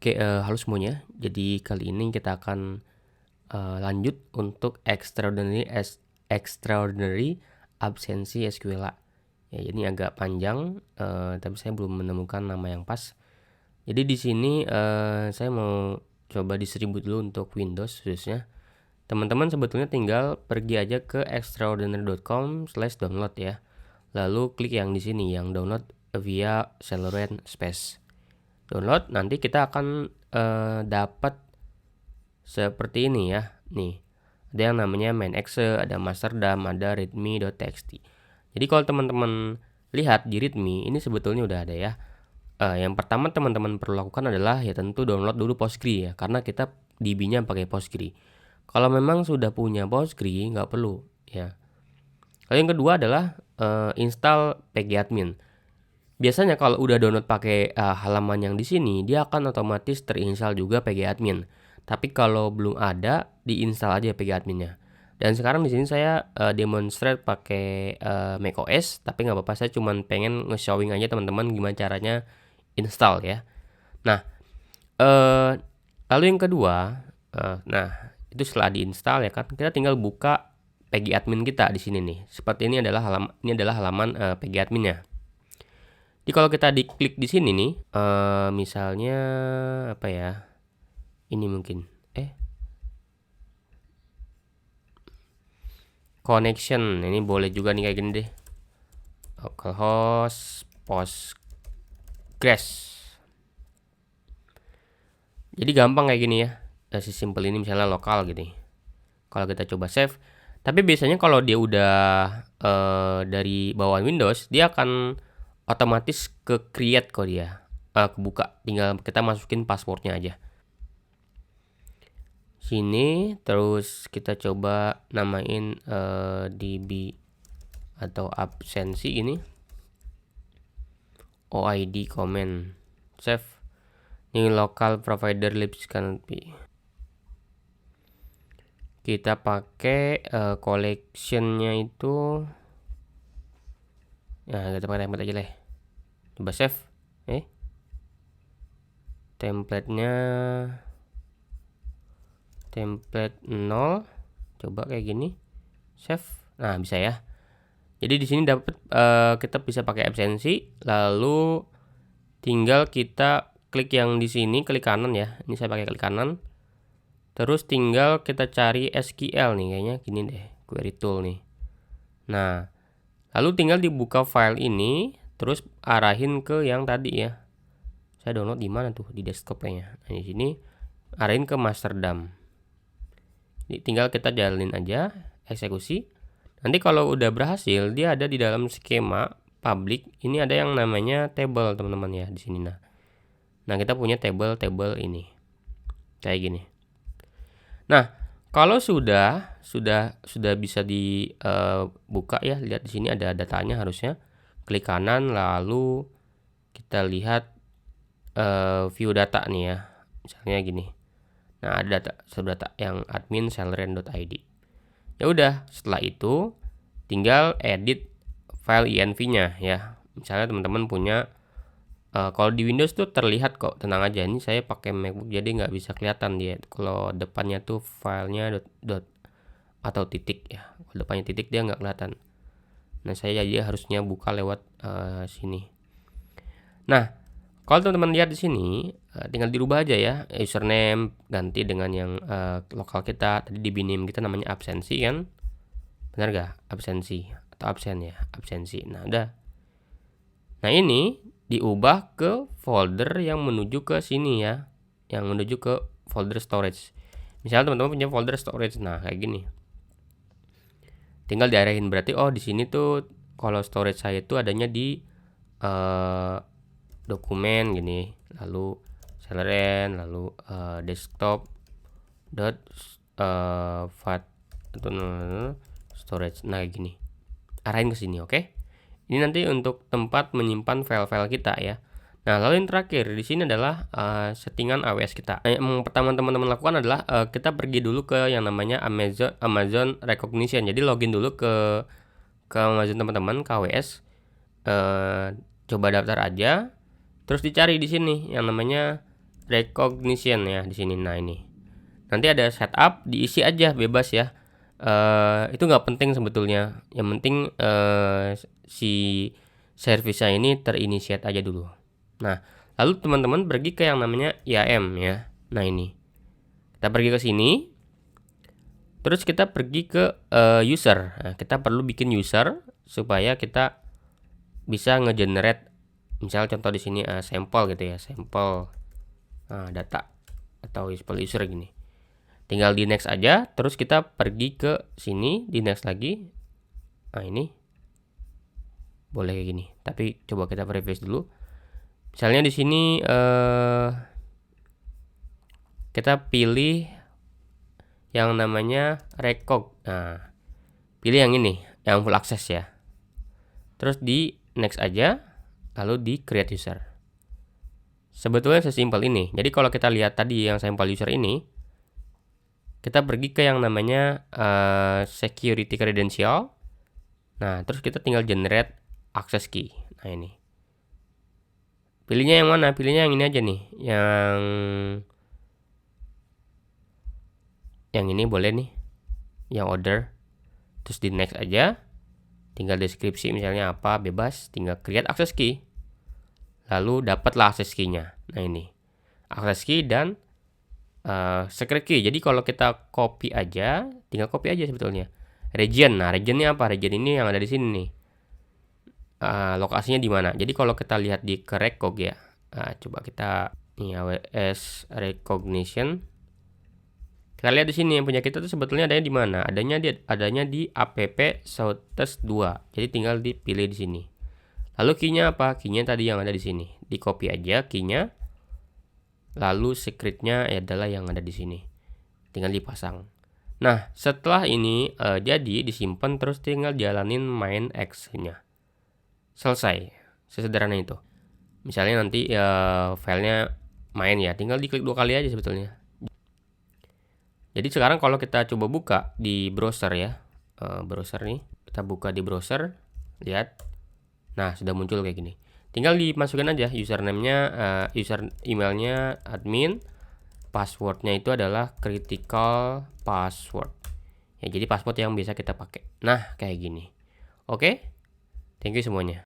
Oke, halo semuanya. Jadi kali ini kita akan lanjut untuk extraordinary absensi SQL. Ya, ini agak panjang, tapi saya belum menemukan nama yang pas. Jadi di sini saya mau coba distribute dulu untuk Windows khususnya. Teman-teman sebetulnya tinggal pergi aja ke extraordinary.com/download ya. Lalu klik yang di sini yang download via Celeron Space. Download, nanti kita akan dapat seperti ini ya. Nih, ada yang namanya main.exe, ada masterdam, ada readme.txt. Jadi kalau teman-teman lihat di readme ini sebetulnya udah ada ya. Yang pertama teman-teman perlu lakukan adalah ya tentu download dulu Postgre ya, karena kita DB-nya pakai Postgre. Kalau memang sudah punya Postgre nggak perlu ya. Lalu yang kedua adalah install pgadmin. Biasanya kalau udah download pakai halaman yang di sini, dia akan otomatis terinstall juga pgadmin. Tapi kalau belum ada, diinstal aja pgadminnya. Dan sekarang di sini saya demonstrate pakai macOS, tapi nggak apa-apa, saya cuma pengen nge-showing aja teman-teman gimana caranya install ya. Nah, lalu yang kedua, nah itu setelah diinstal ya kan, kita tinggal buka pgadmin kita di sini nih. Seperti ini adalah halaman pgadminnya. Jadi kalau kita diklik di sini nih, misalnya apa ya? Ini mungkin, connection, ini boleh juga nih kayak gini deh. Localhost Postgres. Jadi gampang kayak gini ya. Sesimpel ini misalnya lokal gitu. Kalau kita coba save, tapi biasanya kalau dia udah dari bawaan Windows, dia akan otomatis ke create kok dia, kebuka, tinggal kita masukin passwordnya aja sini. Terus kita coba namain db atau absensi ini, OID comment, save. Ini local provider libs cannot be. Kita pakai collectionnya itu ya, kita pakai template aja lah. Coba save. Templatenya template 0. Coba kayak gini. Save. Nah, bisa ya. Jadi di sini dapat kita bisa pakai absensi, lalu tinggal kita klik yang di sini, klik kanan ya. Ini saya pakai klik kanan. Terus tinggal kita cari SQL nih, kayaknya gini deh, query tool nih. Nah, lalu tinggal dibuka file ini, terus arahin ke yang tadi ya. Saya download di mana tuh, di desktopnya. Nah, di sini arahin ke masterdam. Jadi tinggal kita jalanin aja, eksekusi. Nanti kalau udah berhasil, dia ada di dalam skema public. Ini ada yang namanya table teman-teman ya di sini. Nah, kita punya table ini kayak gini. Nah, kalau sudah bisa dibuka ya, lihat di sini ada datanya harusnya. Klik kanan, lalu kita lihat view data nih ya, misalnya gini. Nah, ada data yang admin celeron.id. Ya udah, setelah itu tinggal edit file env-nya ya. Misalnya teman-teman punya kalau di Windows tuh terlihat kok, tenang aja. Ini saya pakai MacBook jadi nggak bisa kelihatan dia. Kalau depannya tuh filenya dot atau titik ya. Kalau depannya titik dia nggak kelihatan. Nah, saya jadi harusnya buka lewat sini. Nah, kalau teman-teman lihat di sini, tinggal dirubah aja ya, username ganti dengan yang lokal kita. Tadi di name kita namanya absensi kan, benar gak? Absensi atau absen ya, absensi. Nah, udah. Nah, ini diubah ke folder yang menuju ke sini ya, yang menuju ke folder storage. Misalnya teman-teman punya folder storage, nah kayak gini. Tinggal diarahin, berarti oh di sini tuh kalau storage saya itu adanya di dokumen gini, lalu celeron, lalu desktop dot fat atau storage. Nah kayak gini, arahin ke sini, oke? Ini nanti untuk tempat menyimpan file-file kita ya. Nah, lalu yang terakhir di sini adalah settingan AWS kita. Yang pertama teman-teman lakukan adalah kita pergi dulu ke yang namanya Amazon Recognition. Jadi login dulu ke Amazon teman-teman, ke AWS. Coba daftar aja. Terus dicari di sini yang namanya recognition ya di sini. Nah ini nanti ada setup, diisi aja bebas ya. Itu nggak penting sebetulnya. Yang penting si service-nya ini terinitiate aja dulu. Nah lalu teman-teman pergi ke yang namanya IAM ya. Nah ini kita pergi ke sini. Terus kita pergi ke user. Nah, kita perlu bikin user supaya kita bisa ngegenerate, misal contoh di sini sampel gitu ya, sampel data atau sampel user gini. Tinggal di next aja, terus kita pergi ke sini, di next lagi. Nah ini boleh kayak gini. Tapi coba kita previous dulu. Misalnya di sini kita pilih yang namanya recog. Nah, pilih yang ini, yang full access ya. Terus di next aja, lalu di create user. Sebetulnya sesimpel ini. Jadi kalau kita lihat tadi yang sampel user ini, kita pergi ke yang namanya security credential. Nah, terus kita tinggal generate access key. Nah, ini. Pilihnya yang mana? Pilihnya yang ini aja nih. Yang ini boleh nih. Yang order. Terus di next aja. Tinggal deskripsi misalnya apa, bebas. Tinggal create access key. Lalu dapatlah access key-nya. Nah, ini. Access key dan secret key. Jadi kalau kita copy aja, tinggal copy aja sebetulnya. Region. Nah, regionnya apa? Region ini yang ada di sini nih. Lokasinya di mana? Jadi kalau kita lihat di recog ya. Coba kita nih AWS recognition. Kita lihat di sini yang punya kita tuh sebetulnya adanya di mana? Adanya di app Southeast 2. Jadi tinggal dipilih di sini. Lalu key-nya apa? Key-nya tadi yang ada di sini. Di copy aja key-nya. Lalu secret-nya adalah yang ada di sini. Tinggal dipasang. Nah, setelah ini jadi disimpan, terus tinggal jalanin main action-nya. Selesai. Sesederhana itu. Misalnya nanti filenya main ya, tinggal diklik 2 kali aja sebetulnya. Jadi sekarang kalau kita coba buka di browser ya, browser nih, kita buka di browser, lihat, nah sudah muncul kayak gini. Tinggal dimasukkan aja username-nya, user emailnya admin, passwordnya itu adalah critical password. Ya jadi password yang bisa kita pakai. Nah kayak gini. Oke, thank you semuanya.